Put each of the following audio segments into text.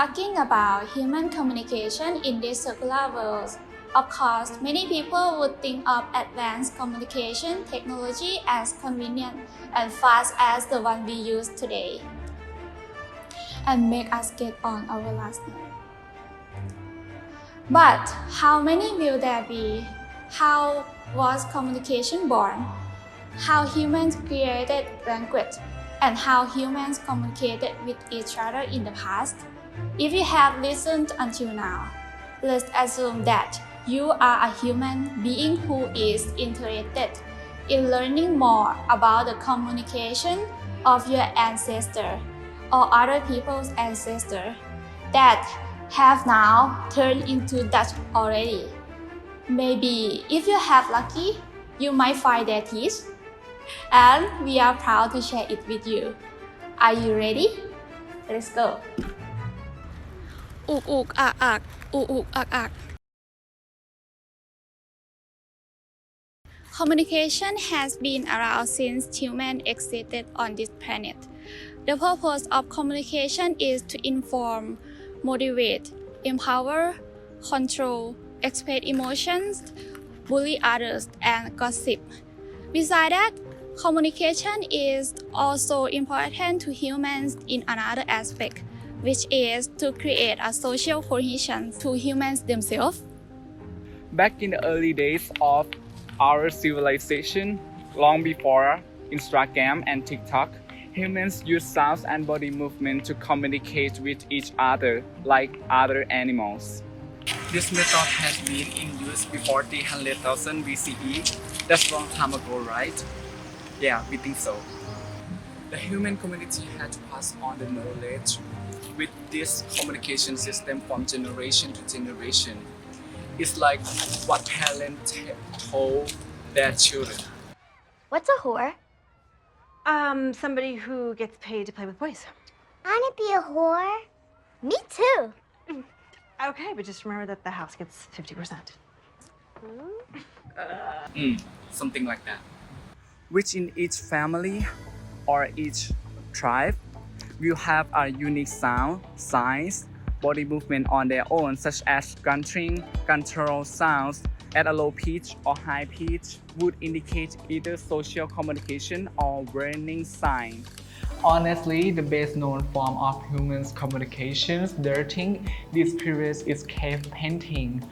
talking about human communication in this circular world, of course, many people would think of advanced communication technology as convenient and fast as the one we use today, and make us get on our last nerve. But how many will there be? How was communication born? How humans created language? And how humans communicated with each other in the past? If you have listened until now, let's assume that you are a human being who is interested in learning more about the communication of your ancestor or other people's ancestor that have now turned into Dutch already. Maybe if you have lucky, you might find their teeth, and we are proud to share it with you. Are you ready? Let's go. Communication has been around since humans existed on this planet. The purpose of communication is to inform, motivate, empower, control, express emotions, bully others, and gossip. Besides that, communication is also important to humans in another aspect, which is to create a social cohesion to humans themselves. Back in the early days of our civilization, long before Instagram and TikTok, humans used sounds and body movement to communicate with each other like other animals. This method has been in use before 300,000 BCE. That's a long time ago, right? Yeah, we think so. The human community had to pass on the knowledge with this communication system from generation to generation. It's like what parents told their children. What's a whore? Somebody who gets paid to play with boys. I want to be a whore. Me too. Okay, but just remember that the house gets 50%. Something like that. Which in each family or each tribe will have a unique sound, signs, body movement on their own, such as grunting, guttural sounds at a low pitch or high pitch would indicate either social communication or warning sign. Honestly, the best known form of humans' communications during this period is cave painting,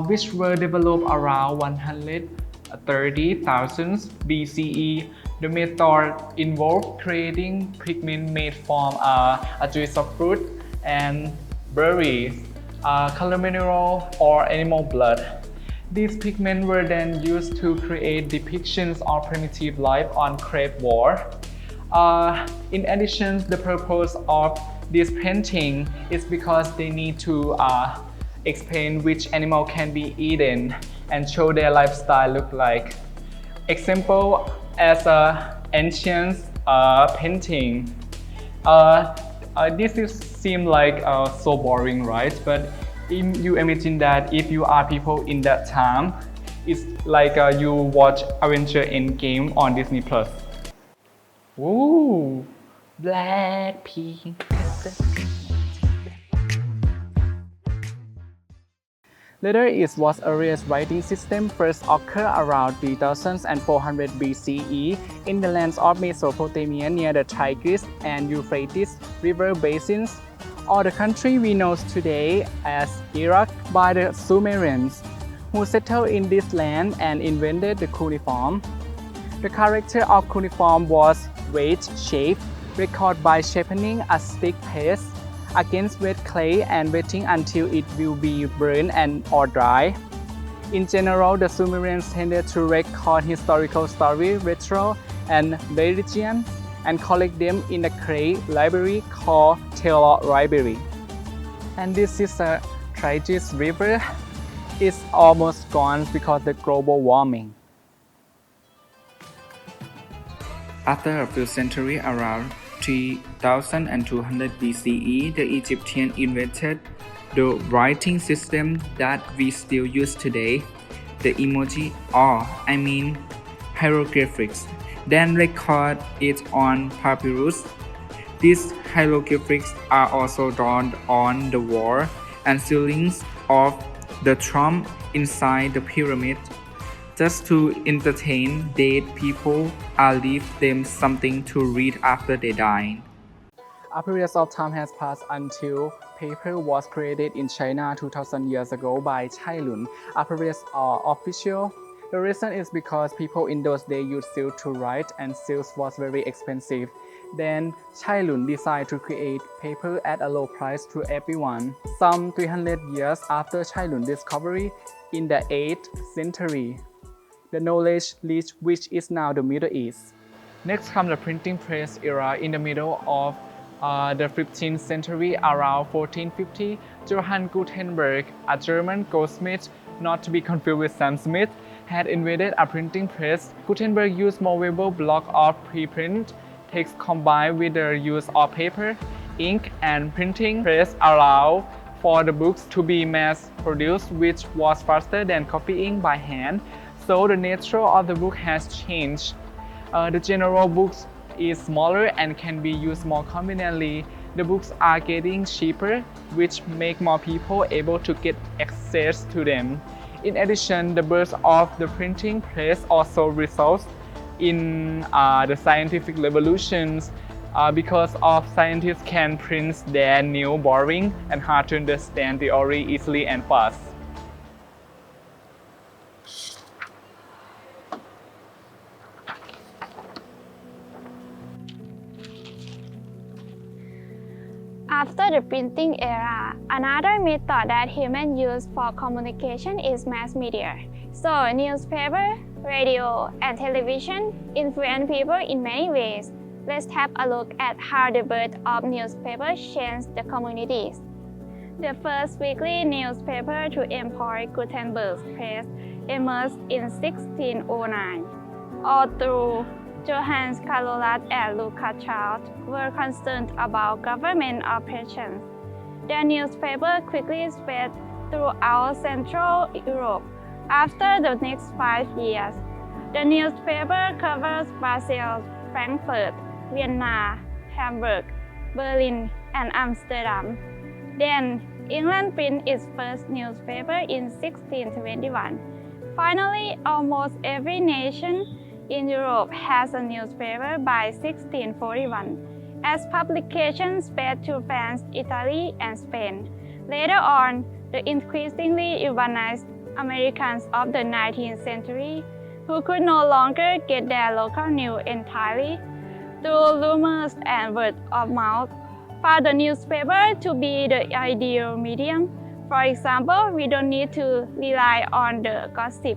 which were developed around 130,000 BCE. The method involved creating pigment made from a juice of fruit and berries, color mineral, or animal blood. These pigments were then used to create depictions of primitive life on cave wall. In addition, the purpose of this painting is because they need to explain which animal can be eaten and show their lifestyle look like. Example as a ancient painting. This seems like so boring, right? But you imagine that if you are people in that time, it's like you watch Avenger Endgame on Disney Plus. Ooh, Blackpink. Later, it was earliest writing system first occurred around 3400 BCE in the lands of Mesopotamia near the Tigris and Euphrates river basins, or the country we know today as Iraq, by the Sumerians, who settled in this land and invented the cuneiform. The character of cuneiform was wedge-shaped, recorded by sharpening a stick paste against wet clay and waiting until it will be burned and or dry. In general, the Sumerians tended to record historical stories, retro and religion, and collect them in a clay library called Taylor Library. And this is a Tigris River. It's almost gone because of the global warming. After a few centuries, around 3200 BCE, the Egyptians invented the writing system that we still use today, the emoji hieroglyphics, then record it on papyrus. These hieroglyphics are also drawn on the wall and ceilings of the tomb inside the pyramid. Just to entertain dead people or leave them something to read after they die. A period of time has passed until paper was created in China 2,000 years ago by Cai Lun. A period official. The reason is because people in those days used silk to write and silk was very expensive. Then Cai Lun decided to create paper at a low price to everyone. Some 300 years after Cai Lun's discovery, in the 8th century, the knowledge reached which is now the Middle East. Next comes the printing press era in the middle of the 15th century, around 1450. Johann Gutenberg, a German goldsmith, not to be confused with Sam Smith, had invented a printing press. Gutenberg used movable block of preprint text combined with the use of paper, ink, and printing press allowed for the books to be mass-produced, which was faster than copying by hand. So the nature of the book has changed. The general books is smaller and can be used more conveniently. The books are getting cheaper, which make more people able to get access to them. In addition, the birth of the printing press also results in the scientific revolutions because of scientists can print their new, boring, and hard to understand theory easily and fast. After the printing era, another method that humans use for communication is mass media. So newspaper, radio, and television influence people in many ways. Let's have a look at how the birth of newspapers changed the communities. The first weekly newspaper to employ Gutenberg's press emerged in 1609. Although Johannes Carolus and Lukrembo were concerned about government operations, their newspaper quickly spread throughout Central Europe. After the next 5 years, the newspaper covers Brussels, Frankfurt, Vienna, Hamburg, Berlin, and Amsterdam. Then, England printed its first newspaper in 1621. Finally, almost every nation in Europe has a newspaper by 1641, as publications spread to France, Italy, and Spain. Later on, the increasingly urbanized Americans of the 19th century, who could no longer get their local news entirely through rumors and word of mouth, found the newspaper to be the ideal medium. For example, we don't need to rely on the gossip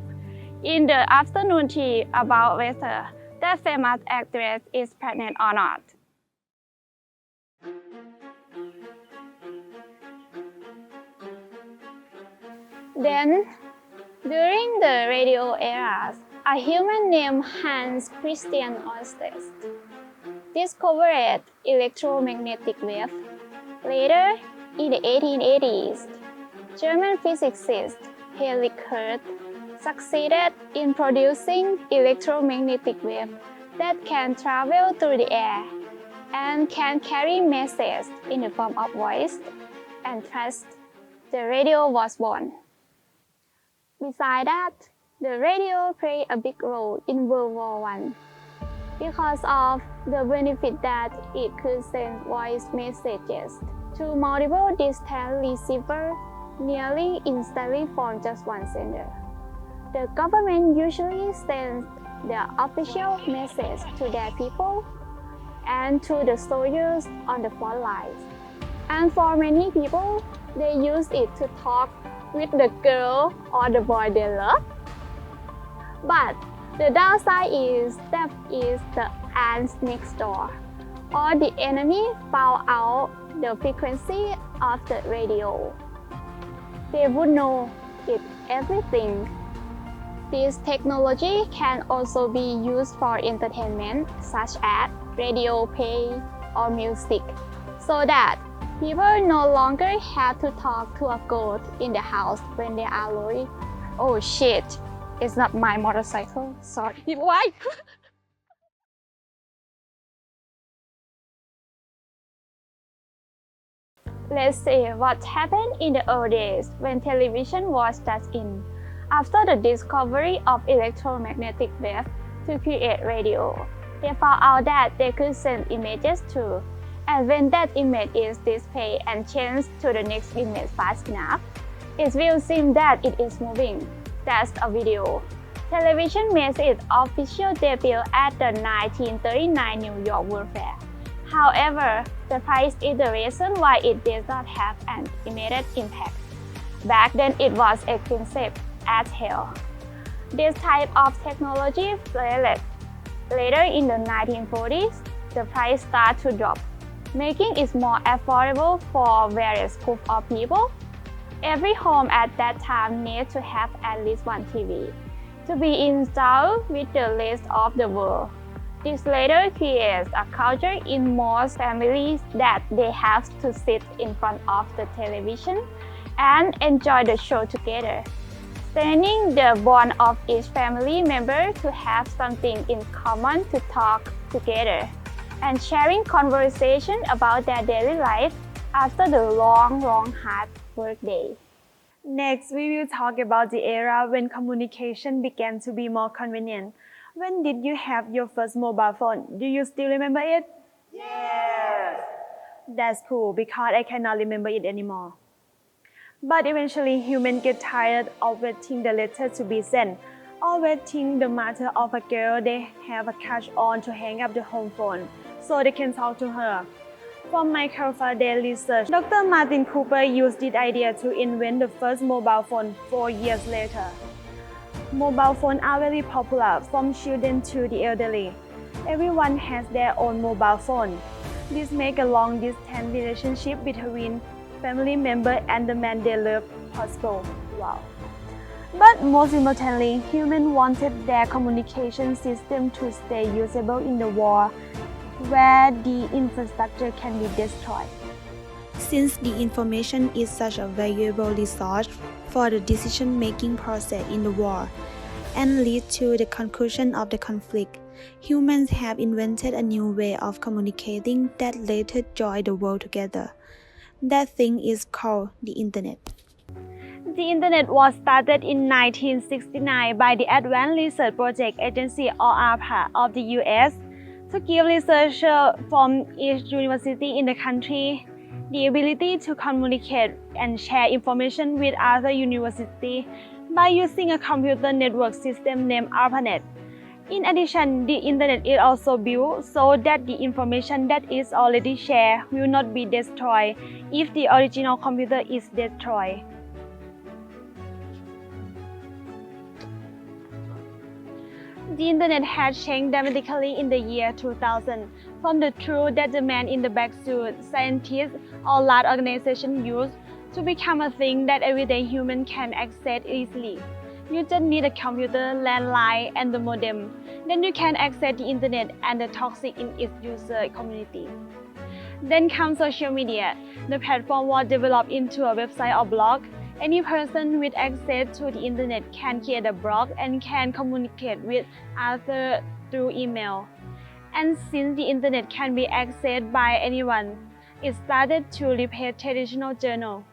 in the afternoon tea about whether the famous actress is pregnant or not. Then, during the radio eras, a human named Hans Christian Ørsted discovered electromagnetic wave. Later, in the 1880s, German physicist Helmut Hertz succeeded in producing electromagnetic wave that can travel through the air and can carry messages in the form of voice, and thus the radio was born. Besides that, the radio played a big role in World War I because of the benefit that it could send voice messages to multiple distant receivers nearly instantly from just one sender. The government usually sends their official message to their people and to the soldiers on the front lines. And for many people, they use it to talk with the girl or the boy they love. But the downside is that is the ants next door, or the enemy found out the frequency of the radio. They would know everything. This technology can also be used for entertainment, such as radio play or music, so that people no longer have to talk to a ghost in the house when they are lonely. Oh shit, it's not my motorcycle, sorry. Why? Let's see what happened in the old days when television was just in. After the discovery of electromagnetic waves to create radio, they found out that they could send images too. And when that image is displayed and changed to the next image fast enough, it will seem that it is moving. That's a video. Television made its official debut at the 1939 New York World Fair. However, the price is the reason why it did not have an immediate impact. Back then it was expensive as hell. This type of technology flared. Later in the 1940s, the price started to drop, making it more affordable for various groups of people. Every home at that time needed to have at least one TV to be installed with the rest of the world. This later creates a culture in most families that they have to sit in front of the television and enjoy the show together, strengthening the bond of each family member to have something in common to talk together, and sharing conversation about their daily life after the long, hard work day. Next, we will talk about the era when communication began to be more convenient. When did you have your first mobile phone? Do you still remember it? Yes! That's cool because I cannot remember it anymore. But eventually, humans get tired of waiting the letter to be sent, or waiting the mother of a girl they have a crush on to hang up the home phone so they can talk to her. From my Faraday research, Dr. Martin Cooper used this idea to invent the first mobile phone 4 years later. Mobile phones are very popular from children to the elderly. Everyone has their own mobile phone. This makes a long-distance relationship between family members and the man they love possible. Wow. But most importantly, humans wanted their communication system to stay usable in the war, where the infrastructure can be destroyed. Since the information is such a valuable resource for the decision-making process in the war and lead to the conclusion of the conflict, humans have invented a new way of communicating that later joined the world together. That thing is called the Internet. The Internet was started in 1969 by the Advanced Research Project Agency or ARPA of the US to give researchers from each university in the country the ability to communicate and share information with other universities by using a computer network system named ARPANET. In addition, the Internet is also built so that the information that is already shared will not be destroyed if the original computer is destroyed. The Internet has changed dramatically in the year 2000, from the tool that the man in the black suit, scientists, or large organizations use, to become a thing that everyday humans can access easily. You just need a computer, landline, and the modem. Then you can access the Internet and the toxic in its user community. Then comes social media. The platform was developed into a website or blog. Any person with access to the Internet can create a blog and can communicate with others through email. And since the Internet can be accessed by anyone, it started to replace traditional journals.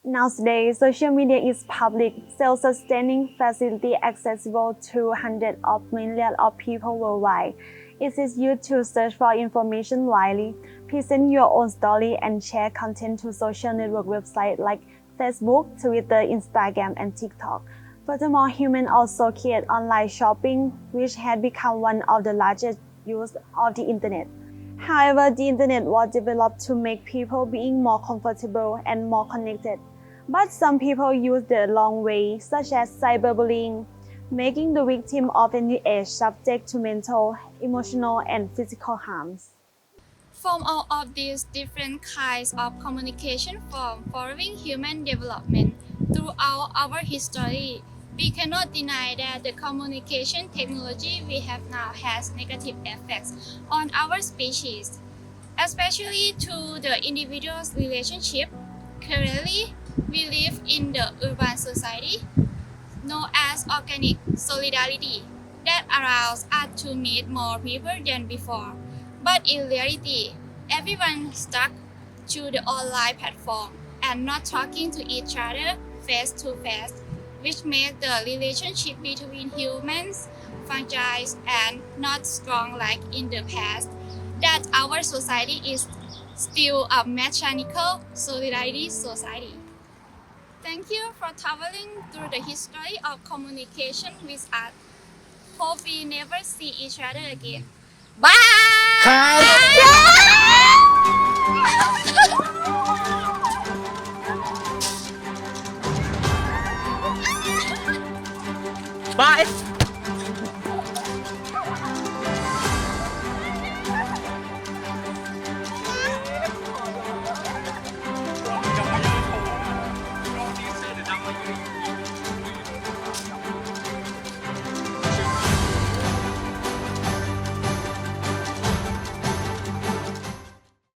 Nowadays, social media is public, self-sustaining facility accessible to hundreds of millions of people worldwide. It is used to search for information widely, present your own story, and share content to social network websites like Facebook, Twitter, Instagram, and TikTok. Furthermore, humans also create online shopping, which had become one of the largest uses of the Internet. However, the Internet was developed to make people being more comfortable and more connected. But some people use the wrong way, such as cyberbullying, making the victim of any age subject to mental, emotional, and physical harms. From all of these different kinds of communication forms following human development throughout our history, we cannot deny that the communication technology we have now has negative effects on our species, especially to the individual's relationship. Currently, we live in the urban society known as organic solidarity, that allows us to meet more people than before. But in reality, everyone stuck to the online platform and not talking to each other face to face, which made the relationship between humans fragile and not strong like in the past. That our society is still a mechanical solidarity society. Thank you for traveling through the history of communication with us. Hope we never see each other again. Bye!